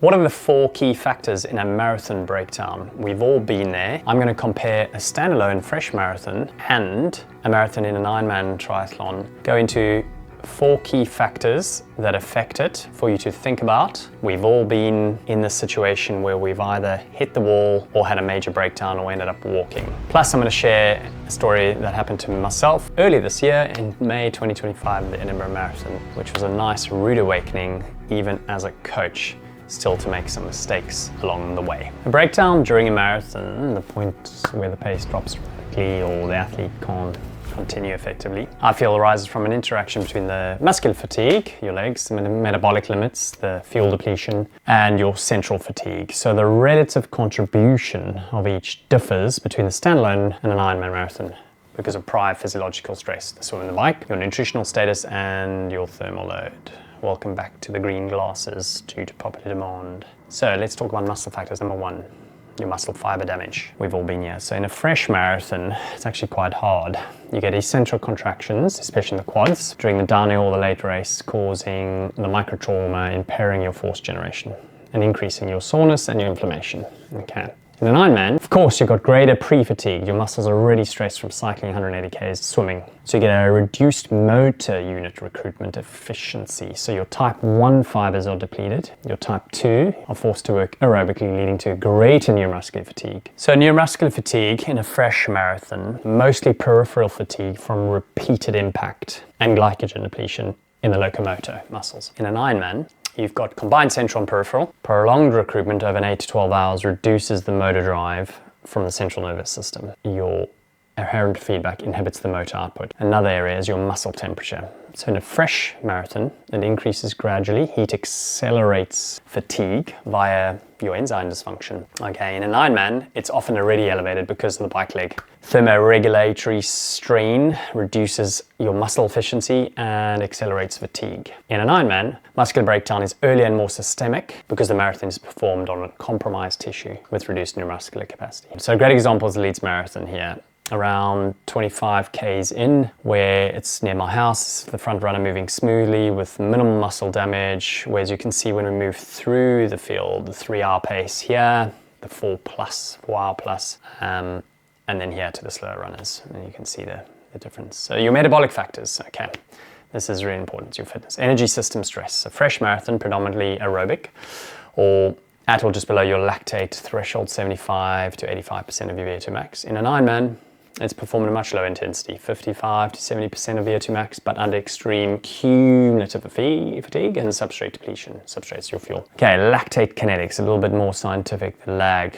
What are the 4 key factors in a marathon breakdown? We've all been there. I'm going to compare a standalone fresh marathon and a marathon in an Ironman triathlon. Go into 4 key factors that affect it for you to think about. We've all been in this situation where we've either hit the wall or had a major breakdown or ended up walking. Plus, I'm going to share a story that happened to myself earlier this year in May 2025 at the Edinburgh Marathon, which was a nice rude awakening even as a coach, still to make some mistakes along the way. A breakdown during a marathon, the point where the pace drops dramatically or the athlete can't continue effectively, I feel arises from an interaction between the muscular fatigue, your legs, the metabolic limits, the fuel depletion, and your central fatigue. So the relative contribution of each differs between the standalone and an Ironman marathon because of prior physiological stress, the swim and the bike, your nutritional status, and your thermal load. Welcome back to the green glasses due to popular demand. So let's talk about muscle factors. Number 1, your muscle fiber damage. We've all been here. So in a fresh marathon, it's actually quite hard. You get eccentric contractions, especially in the quads, during the downhill or the late race, causing the microtrauma, impairing your force generation and increasing your soreness and your inflammation. Okay. In an Ironman, of course, you've got greater pre-fatigue. Your muscles are already stressed from cycling 180 k's, swimming. So you get a reduced motor unit recruitment efficiency. So your type 1 fibers are depleted. Your type 2 are forced to work aerobically, leading to greater neuromuscular fatigue. So neuromuscular fatigue in a fresh marathon, mostly peripheral fatigue from repeated impact and glycogen depletion in the locomotor muscles. In an Ironman, you've got combined central and peripheral. Prolonged recruitment over 8 to 12 hours reduces the motor drive from the central nervous system. Your inherent feedback inhibits the motor output. Another area is your muscle temperature. So in a fresh marathon, it increases gradually. Heat accelerates fatigue via your enzyme dysfunction. Okay, in an Ironman, it's often already elevated because of the bike leg. Thermoregulatory strain reduces your muscle efficiency and accelerates fatigue. In an Ironman, muscular breakdown is earlier and more systemic because the marathon is performed on a compromised tissue with reduced neuromuscular capacity. So a great example is the Leeds Marathon here. Around 25 k's in, where it's near my house, the front runner moving smoothly with minimal muscle damage, whereas you can see when we move through the field, the 3-hour pace here, the 4-hour plus, and then here to the slower runners, and you can see the difference. So your metabolic factors, okay, this is really important, your fitness. Energy system stress, a fresh marathon, predominantly aerobic, or at or just below your lactate threshold, 75 to 85% of your VO2 max. In an Ironman, it's performed at a much lower intensity, 55 to 70% of VO2 max, but under extreme cumulative fatigue and substrate depletion. Substrate's your fuel. Okay, lactate kinetics, a little bit more scientific, the lag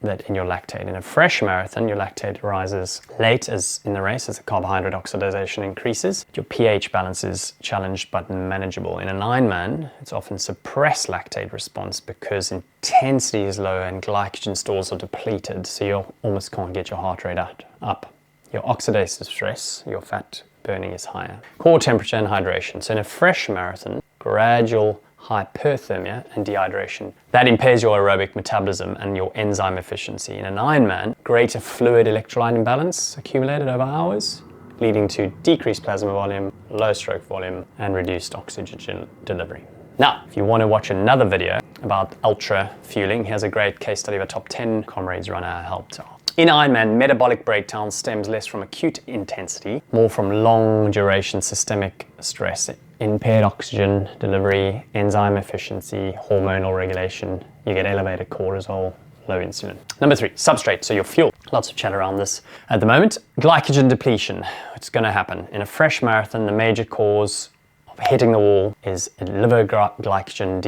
that in your lactate. In a fresh marathon, your lactate rises late as in the race as the carbohydrate oxidation increases. Your pH balance is challenged but manageable. In an Ironman, it's often suppressed lactate response because intensity is low and glycogen stores are depleted, so you almost can't get your heart rate up. Your oxidative stress, your fat burning is higher. Core temperature and hydration. So in a fresh marathon, gradual hyperthermia and dehydration. That impairs your aerobic metabolism and your enzyme efficiency. In an Ironman, greater fluid electrolyte imbalance accumulated over hours, leading to decreased plasma volume, low stroke volume, and reduced oxygen delivery. Now, if you want to watch another video about ultra fueling, here's a great case study of a top 10 comrades runner I helped out. In Ironman, metabolic breakdown stems less from acute intensity, more from long duration systemic stress, impaired oxygen delivery, enzyme efficiency, hormonal regulation. You get elevated cortisol, low insulin. Number 3, substrate, so your fuel. Lots of chat around this at the moment. Glycogen depletion, it's going to happen. In a fresh marathon, the major cause of hitting the wall is a liver glycogen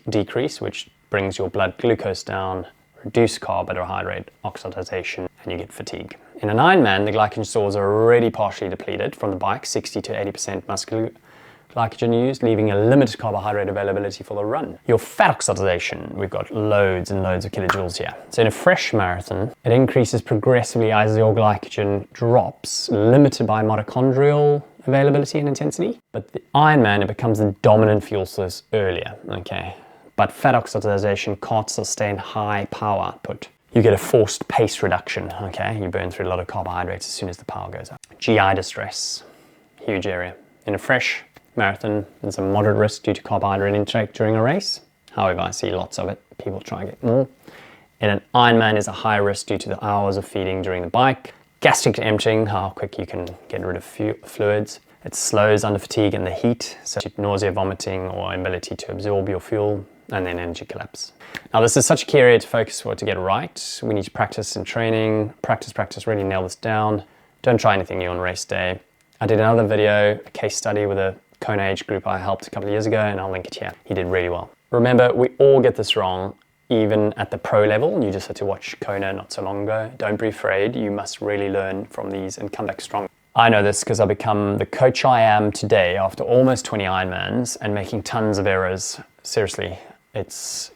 decrease, which brings your blood glucose down, reduce carbohydrate oxidation, and you get fatigue. In an Ironman, the glycogen stores are already partially depleted from the bike, 60 to 80% muscular glycogen used, leaving a limited carbohydrate availability for the run. Your fat oxidation, we've got loads and loads of kilojoules here. So in a fresh marathon, it increases progressively as your glycogen drops, limited by mitochondrial availability and intensity. But the Ironman, it becomes the dominant fuel source earlier, okay? But fat oxidation can't sustain high power output. You get a forced pace reduction, okay? You burn through a lot of carbohydrates as soon as the power goes up. GI distress, huge area. In a fresh marathon, there's a moderate risk due to carbohydrate intake during a race. However, I see lots of it. People try and get more. In an Ironman is a high risk due to the hours of feeding during the bike. Gastric emptying, how quick you can get rid of fluids. It slows under fatigue and the heat, so nausea, vomiting, or inability to absorb your fuel, and then energy collapse. Now this is such a key area to focus for to get right. We need to practice in training, practice, really nail this down. Don't try anything new on race day. I did another video, a case study with a Kona age group I helped a couple of years ago, and I'll link it here. He did really well. Remember, we all get this wrong, even at the pro level. You just had to watch Kona not so long ago. Don't be afraid, you must really learn from these and come back strong. I know this because I've become the coach I am today after almost 20 Ironmans and making tons of errors. Seriously, it's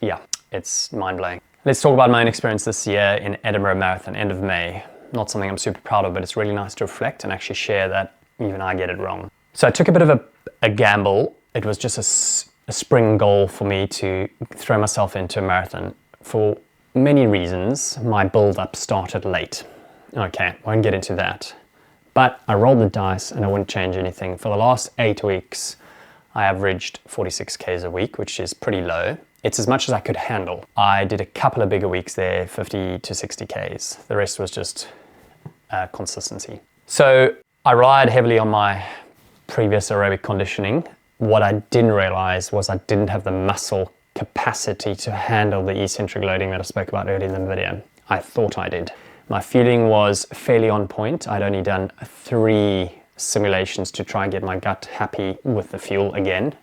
mind-blowing. Let's talk about my own experience this year in Edinburgh Marathon, end of May. Not something I'm super proud of, but it's really nice to reflect and actually share that even I get it wrong. So I took a bit of a gamble. It was just a spring goal for me to throw myself into a marathon. For many reasons, my build-up started late. Okay, won't get into that. But I rolled the dice and I wouldn't change anything. For the last 8 weeks, I averaged 46 Ks a week, which is pretty low. It's as much as I could handle. I did a couple of bigger weeks there, 50 to 60 Ks. The rest was just consistency. So I relied heavily on my previous aerobic conditioning. What I didn't realize was I didn't have the muscle capacity to handle the eccentric loading that I spoke about earlier in the video. I thought I did. My feeling was fairly on point. I'd only done 3 simulations to try and get my gut happy with the fuel again.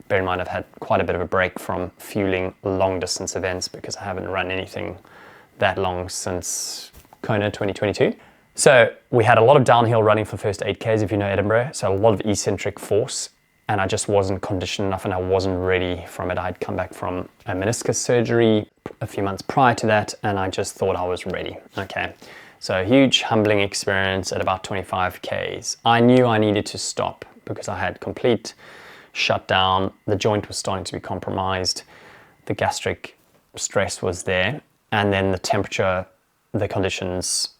Bear in mind, I've had quite a bit of a break from fueling long distance events because I haven't run anything that long since Kona 2022. So we had a lot of downhill running for the first 8 Ks, if you know Edinburgh. So a lot of eccentric force, and I just wasn't conditioned enough and I wasn't ready from it. I'd come back from a meniscus surgery a few months prior to that, and I just thought I was ready. Okay, so a huge humbling experience at about 25 Ks. I knew I needed to stop because I had complete shutdown. The joint was starting to be compromised. The gastric stress was there, and then the temperature, the conditions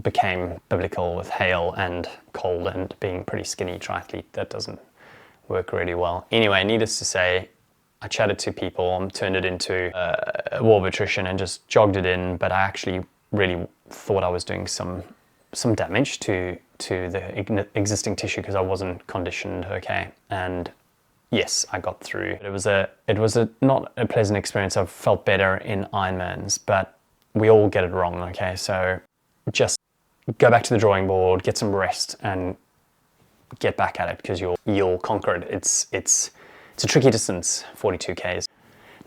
became biblical with hail and cold and being pretty skinny triathlete. That doesn't work really well. Anyway, needless to say, I chatted to people, turned it into a war of attrition and just jogged it in, but I actually really thought I was doing some damage to the existing tissue because I wasn't conditioned okay. And yes, I got through. It was not a pleasant experience. I've felt better in Ironmans, but we all get it wrong, okay? So just go back to the drawing board, get some rest, and get back at it because you'll conquer it. It's a tricky distance, 42 Ks.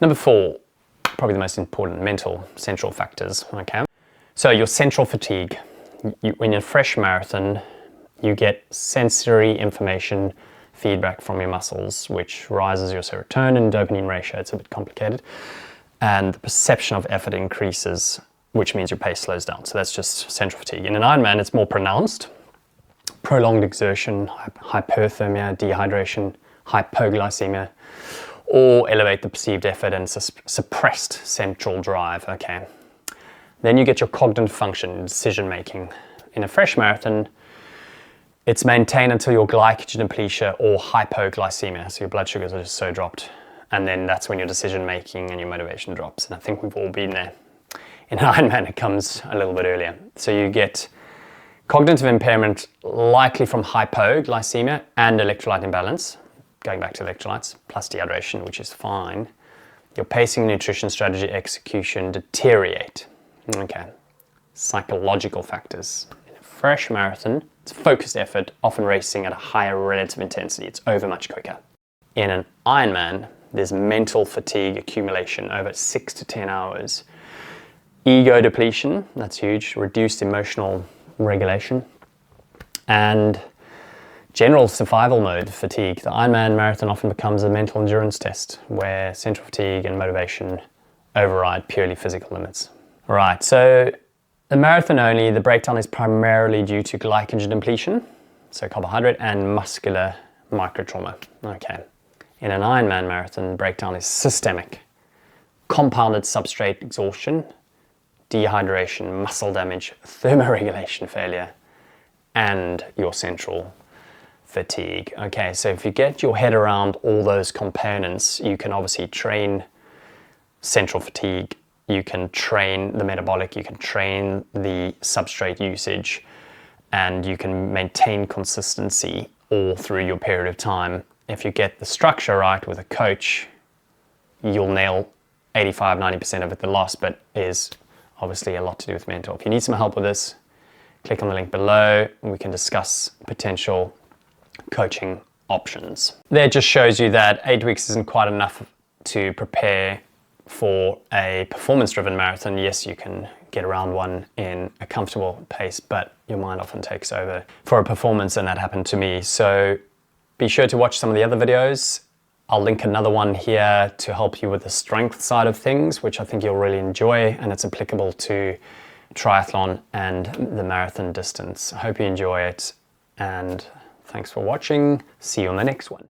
Number 4, probably the most important, mental central factors, okay? So your central fatigue. When you're a fresh marathon, you get sensory information feedback from your muscles, which rises your serotonin and dopamine ratio. It's a bit complicated. And the perception of effort increases, which means your pace slows down. So that's just central fatigue. In an Ironman, it's more pronounced. Prolonged exertion, hyperthermia, dehydration, hypoglycemia, or elevate the perceived effort and suppressed central drive, okay? Then you get your cognitive function, decision making. In a fresh marathon, it's maintained until your glycogen depletion or hypoglycemia, so your blood sugars are just so dropped. And then that's when your decision making and your motivation drops. And I think we've all been there. In an Ironman, it comes a little bit earlier. So you get cognitive impairment likely from hypoglycemia and electrolyte imbalance, going back to electrolytes, plus dehydration, which is fine. Your pacing, nutrition, strategy, execution deteriorate. Okay, psychological factors. In a fresh marathon, it's focused effort, often racing at a higher relative intensity. It's over much quicker. In an Ironman, there's mental fatigue accumulation over 6 to 10 hours. Ego depletion, that's huge, reduced emotional regulation, and general survival mode fatigue. The Ironman marathon often becomes a mental endurance test where central fatigue and motivation override purely physical limits. Right, so the marathon only, the breakdown is primarily due to glycogen depletion, so carbohydrate, and muscular microtrauma. Okay, in an Ironman marathon, breakdown is systemic, compounded substrate exhaustion, dehydration, muscle damage, thermoregulation failure, and your central fatigue. Okay, so if you get your head around all those components, you can obviously train central fatigue, you can train the metabolic, you can train the substrate usage, and you can maintain consistency all through your period of time. If you get the structure right with a coach, you'll nail 85-90% of it. The loss bit is obviously a lot to do with mental. If you need some help with this, click on the link below and we can discuss potential coaching options. There just shows you that 8 weeks isn't quite enough to prepare for a performance-driven marathon. Yes, you can get around one in a comfortable pace, but your mind often takes over for a performance, and that happened to me. So be sure to watch some of the other videos. I'll link another one here to help you with the strength side of things, which I think you'll really enjoy, and it's applicable to triathlon and the marathon distance. I hope you enjoy it, and thanks for watching. See you on the next one.